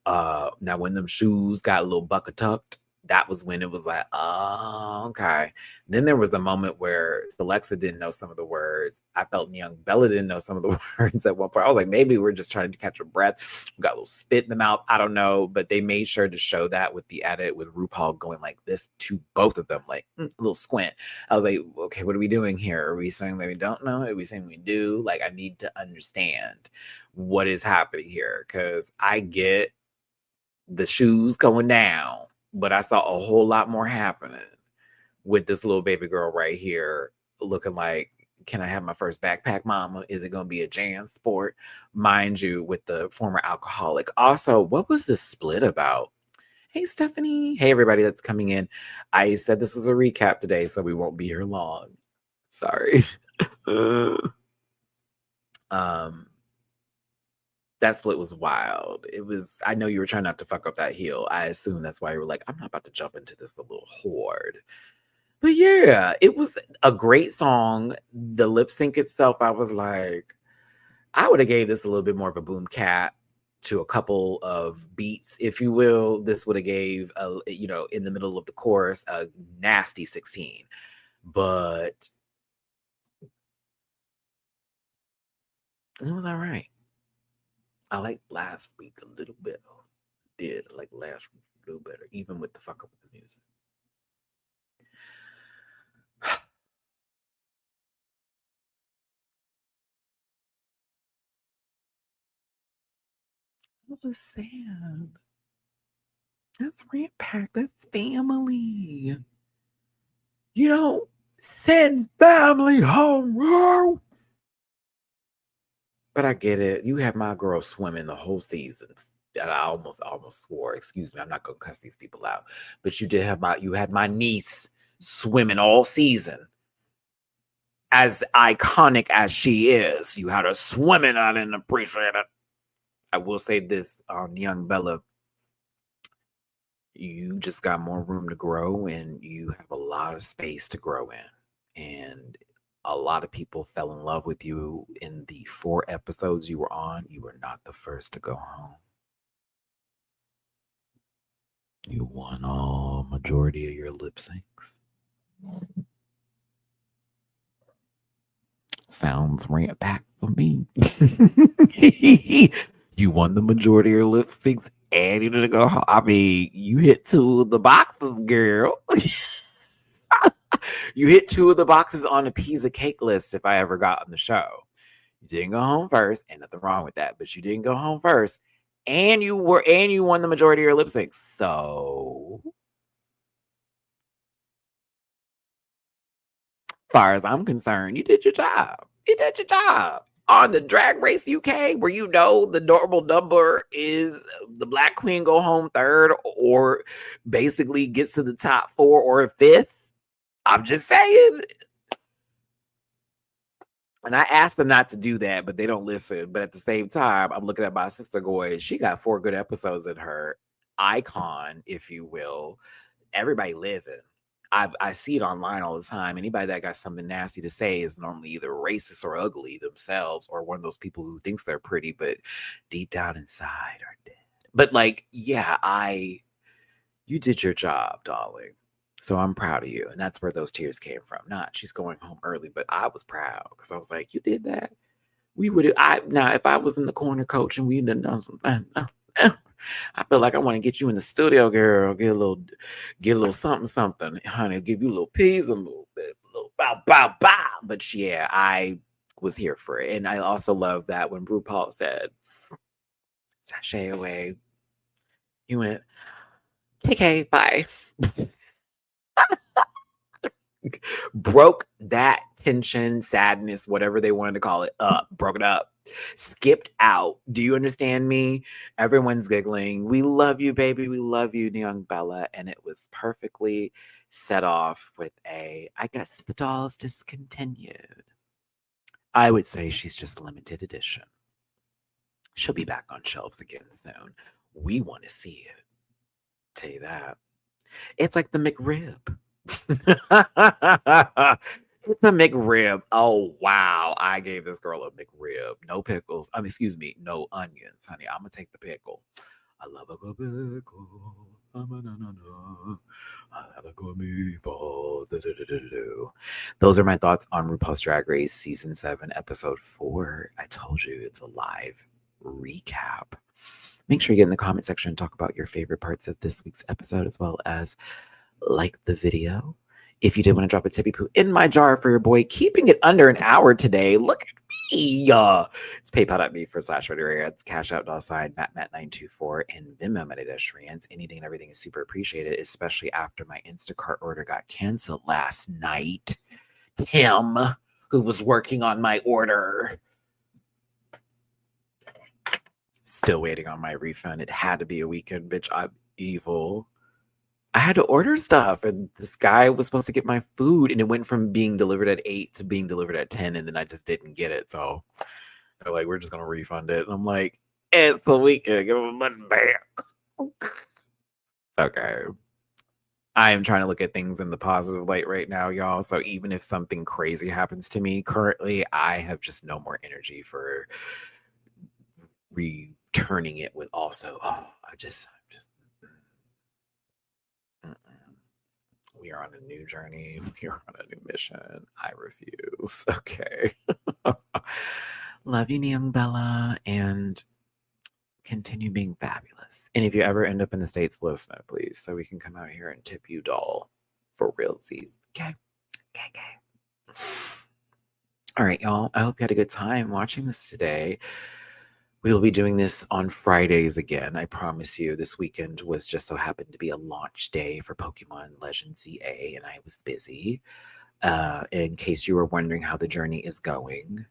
[SPEAKER 2] Now when them shoes got a little buckle tucked, that was when it was like, oh, okay. Then there was a moment where Alexa didn't know some of the words. I felt Young Bella didn't know some of the words at one point. I was like, maybe we're just trying to catch a breath. We got a little spit in the mouth. I don't know. But they made sure to show that with the edit with RuPaul going like this to both of them, like a little squint. I was like, okay, what are we doing here? Are we saying that we don't know? Are we saying we do? Like, I need to understand what is happening here because I get the shoes going down, but I saw a whole lot more happening with this little baby girl right here looking like, can I have my first backpack, mama? Is it going to be a jam sport? Mind you, with the former alcoholic. Also, what was this split about? Hey, Stephanie. Hey, everybody that's coming in. I said this is a recap today, so we won't be here long. Sorry. That split was wild. I know you were trying not to fuck up that heel. I assume that's why you were like, I'm not about to jump into this little horde. But yeah, it was a great song. The lip sync itself, I was like, I would have gave this a little bit more of a boom cat to a couple of beats, if you will. This would have gave, in the middle of the chorus, a nasty 16. But it was all right. I liked last week a little bit. Did like last week a little better, even with the fuck up with the music. That was sad. That's Rant Pack. That's family. You don't send family home. But I get it. You had my girl swimming the whole season. And I almost swore. Excuse me. I'm not gonna cuss these people out. But you had my niece swimming all season. As iconic as she is, you had her swimming. I didn't appreciate it. I will say this, young Bella, you just got more room to grow and you have a lot of space to grow in. And a lot of people fell in love with you in the 4 episodes you were on. You were not the first to go home. You won all majority of your lip syncs. Sounds Rant Pack for me. You won the majority of your lip syncs and you didn't go home. I mean, you hit 2 of the boxes, girl. You hit 2 of the boxes on a piece of cake list if I ever got on the show. You didn't go home first, and nothing wrong with that, but you didn't go home first, and you won the majority of your lip syncs. So, far as I'm concerned, you did your job. You did your job. On the Drag Race UK, where you know the normal number is the Black Queen go home 3rd or basically gets to the top 4 or 5th. I'm just saying. And I asked them not to do that, but they don't listen. But at the same time, I'm looking at my sister going, she got 4 good episodes in her. Icon, if you will. Everybody living. I see it online all the time. Anybody that got something nasty to say is normally either racist or ugly themselves, or one of those people who thinks they're pretty, but deep down inside are dead. But like, yeah, you did your job, darling. So I'm proud of you. And that's where those tears came from. Not she's going home early, but I was proud because I was like, you did that. We would now if I was in the corner coaching, we'd have done something. I feel like I want to get you in the studio, girl. Get a little something, honey. Give you a little piece, a little bit, a little bow. But yeah, I was here for it. And I also love that when RuPaul said, sashay away, you went, KK, bye. Broke that tension, sadness, whatever they wanted to call it, up, broke it up, skipped out. Do you understand me? Everyone's giggling. We love you, baby. We love you, young Bella. And it was perfectly set off with I guess the doll's discontinued. I would say she's just limited edition. She'll be back on shelves again soon. We want to see it. Tell you that. It's like the McRib. It's a McRib. Oh, wow. I gave this girl a McRib. No pickles. Excuse me, no onions, honey. I'm going to take the pickle. I love a good pickle. I love a good meatball. Those are my thoughts on RuPaul's Drag Race Season 7, Episode 4. I told you it's a live recap. Make sure you get in the comment section and talk about your favorite parts of this week's episode, as well as like the video. If you did want to drop a tippy poo in my jar for your boy, keeping it under an hour today. Look at me. It's paypal.me/Matty-Rants, Cash Out $Matt924, and Venmo Matty-Rants. Anything and everything is super appreciated, especially after my Instacart order got canceled last night. Tim, who was working on my order, still waiting on my refund. It had to be a weekend, bitch. I'm evil. I had to order stuff, and this guy was supposed to get my food, and it went from being delivered at 8 to being delivered at 10, and then I just didn't get it. So they're like, we're just going to refund it. And I'm like, it's the weekend. Give me my money back. It's okay. I am trying to look at things in the positive light right now, y'all. So even if something crazy happens to me currently, I have just no more energy for returning it with also, we are on a new journey. We are on a new mission. I refuse. Okay. Love you, young Bella, and continue being fabulous. And if you ever end up in the States, let us know, please, so we can come out here and tip you doll for realsies. Okay. All right, y'all. I hope you had a good time watching this today. We will be doing this on Fridays again. I promise you. This weekend was just so happened to be a launch day for Pokemon Legends ZA, and I was busy. In case you were wondering how the journey is going,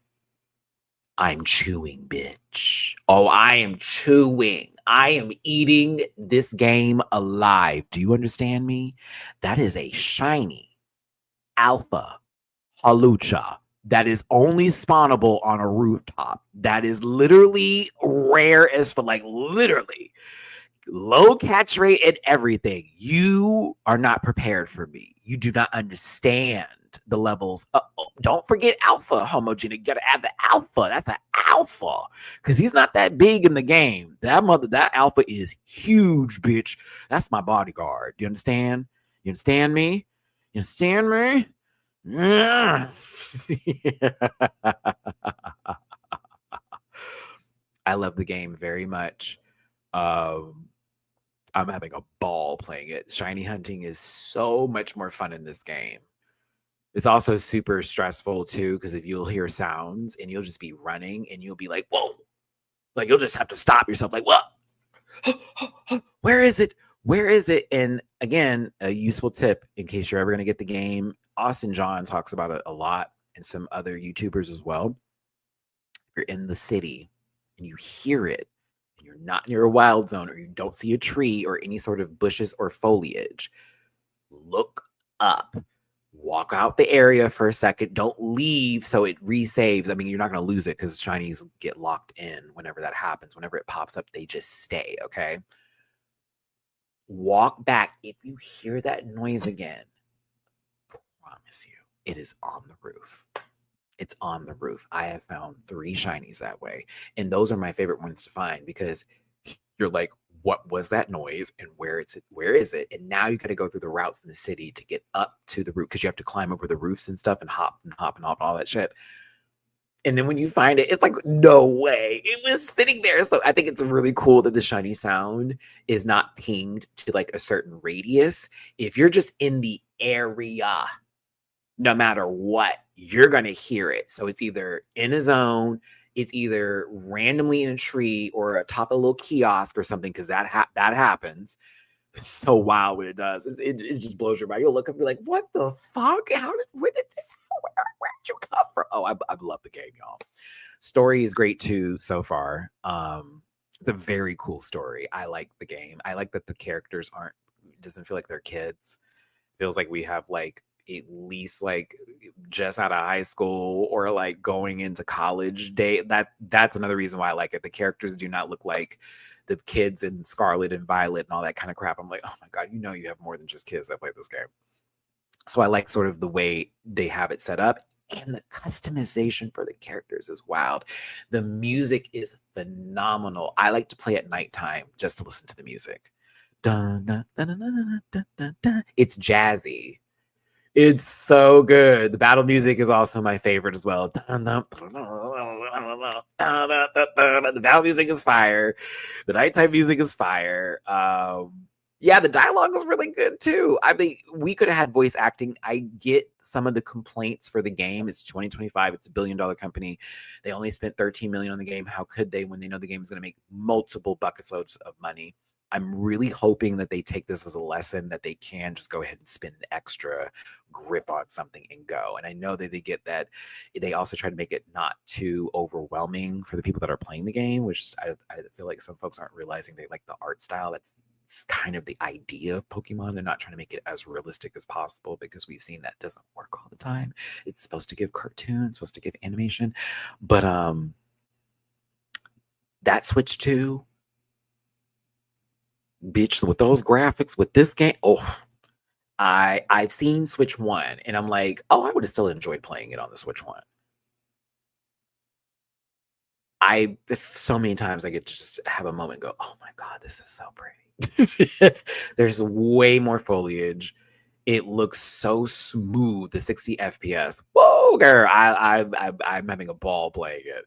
[SPEAKER 2] I'm chewing, bitch. Oh, I am chewing. I am eating this game alive. Do you understand me? That is a shiny alpha halucha that is only spawnable on a rooftop. That is literally rare as for literally low catch rate and everything. You are not prepared for me. You do not understand the levels. Don't forget alpha homogeneous. You gotta add the alpha. That's an alpha because he's not that big in the game. That alpha is huge, bitch. That's my bodyguard. Do you understand? You understand me? You understand me? I love the game very much. I'm having a ball playing it. Shiny hunting is so much more fun in this game. It's also super stressful too, because if you'll hear sounds and you'll just be running and you'll be like, whoa, like you'll just have to stop yourself, like, what? Where is it? Where is it? And again, a useful tip in case you're ever going to get the game. Austin John talks about it a lot, and some other YouTubers as well. If you're in the city and you hear it, and you're not near a wild zone, or you don't see a tree or any sort of bushes or foliage, look up. walk out the area for a second. Don't leave so it resaves. I mean, you're not going to lose it because shinies get locked in whenever that happens. Whenever it pops up, they just stay, okay? Walk back. If you hear that noise again, I promise you, it is on the roof. It's on the roof. I have found 3 shinies that way. And those are my favorite ones to find because you're like, what was that noise and where is it? And now you got to go through the routes in the city to get up to the roof because you have to climb over the roofs and stuff and hop and hop and hop and all that shit. And then when you find it, it's like, no way. It was sitting there. So I think it's really cool that the shiny sound is not pinged to like a certain radius. If you're just in the area, no matter what, you're going to hear it. So it's either in a zone, it's either randomly in a tree or atop a little kiosk or something, because that happens. It's so wild when it does. It just blows your mind. You'll look up and be like, what the fuck? Where did this, where'd you come from? Oh, I love the game, y'all. Story is great too so far. It's a very cool story. I like the game. I like that the characters doesn't feel like they're kids. Feels like we have like at least like just out of high school or like going into college day. That's another reason why I like it. The characters do not look like the kids in Scarlet and Violet and all that kind of crap. I'm like, oh my God, you have more than just kids that play this game. So I like sort of the way they have it set up, and the customization for the characters is wild. The music is phenomenal. I like to play at nighttime just to listen to the music. Dun, dun, dun, dun, dun, dun, dun, dun. It's jazzy. It's so good. The battle music is also my favorite as well. The battle music is fire. The nighttime music is fire. Yeah, the dialogue is really good too. I mean, we could have had voice acting. I get some of the complaints for the game. It's 2025. It's a $1 billion company. They only spent $13 million on the game. How could they when they know the game is going to make multiple buckets loads of money? I'm really hoping that they take this as a lesson that they can just go ahead and spend an extra grip on something and go. And I know that they get that. They also try to make it not too overwhelming for the people that are playing the game, which I feel like some folks aren't realizing they like the art style. That's kind of the idea of Pokemon. They're not trying to make it as realistic as possible because we've seen that doesn't work all the time. It's supposed to give cartoons, supposed to give animation. But that Switch 2, bitch, with those graphics, with this game, I've seen Switch 1 and I'm like, oh, I would have still enjoyed playing it on the Switch 1. So many times I get to just have a moment and go, oh my God, this is so pretty. There's way more foliage. It looks so smooth. The 60 FPS. Whoa, girl. I'm having a ball playing it.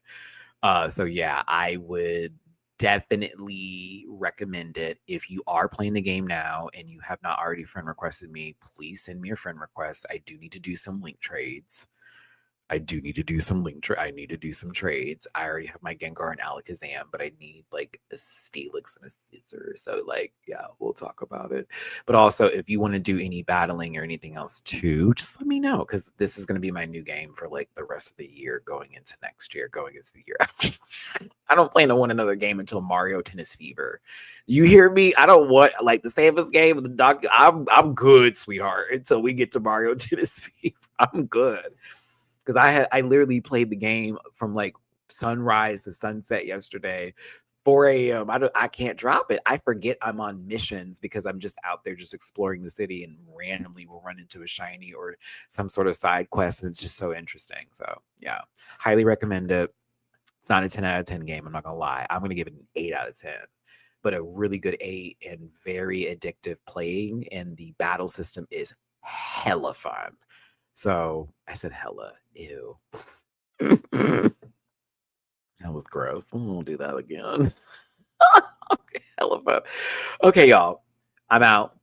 [SPEAKER 2] So yeah, I would definitely recommend it. If you are playing the game now and you have not already friend requested me, please send me a friend request. I do need to do some link trades. I need to do some trades. I already have my Gengar and Alakazam, but I need like a Steelix and a Scizor. So like, yeah, we'll talk about it. But also, if you want to do any battling or anything else too, just let me know, because this is going to be my new game for like the rest of the year, going into next year, going into the year after. I don't plan to win another game until Mario Tennis Fever. You hear me? I don't want like the Samus game with the doc. I'm good, sweetheart. Until we get to Mario Tennis Fever, I'm good. Because I literally played the game from like sunrise to sunset yesterday, 4 a.m. I can't drop it. I forget I'm on missions because I'm just out there just exploring the city, and randomly will run into a shiny or some sort of side quest, and it's just so interesting. So yeah, highly recommend it. It's not a 10 out of 10 game. I'm not gonna lie. I'm gonna give it an 8 out of 10. But a really good 8 and very addictive playing, and the battle system is hella fun. So I said hella. Ew. That was gross. I won't do that again. Okay, hella fun. Okay, y'all. I'm out.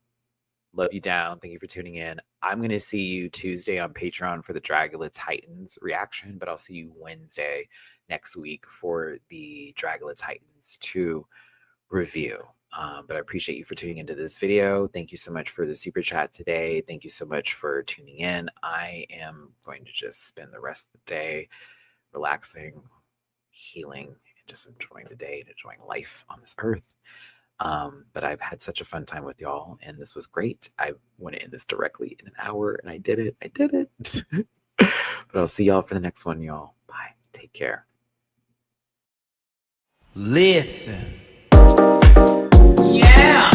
[SPEAKER 2] Love you down. Thank you for tuning in. I'm going to see you Tuesday on Patreon for the Dragula Titans reaction, but I'll see you Wednesday next week for the Dragula Titans 2 review. But I appreciate you for tuning into this video. Thank you so much for the super chat today. Thank you so much for tuning in. I am going to just spend the rest of the day relaxing, healing, and just enjoying the day and enjoying life on this earth. But I've had such a fun time with y'all, and this was great. I want to end this directly in an hour, and I did it. I did it. But I'll see y'all for the next one, y'all. Bye. Take care.
[SPEAKER 1] Listen. Yeah.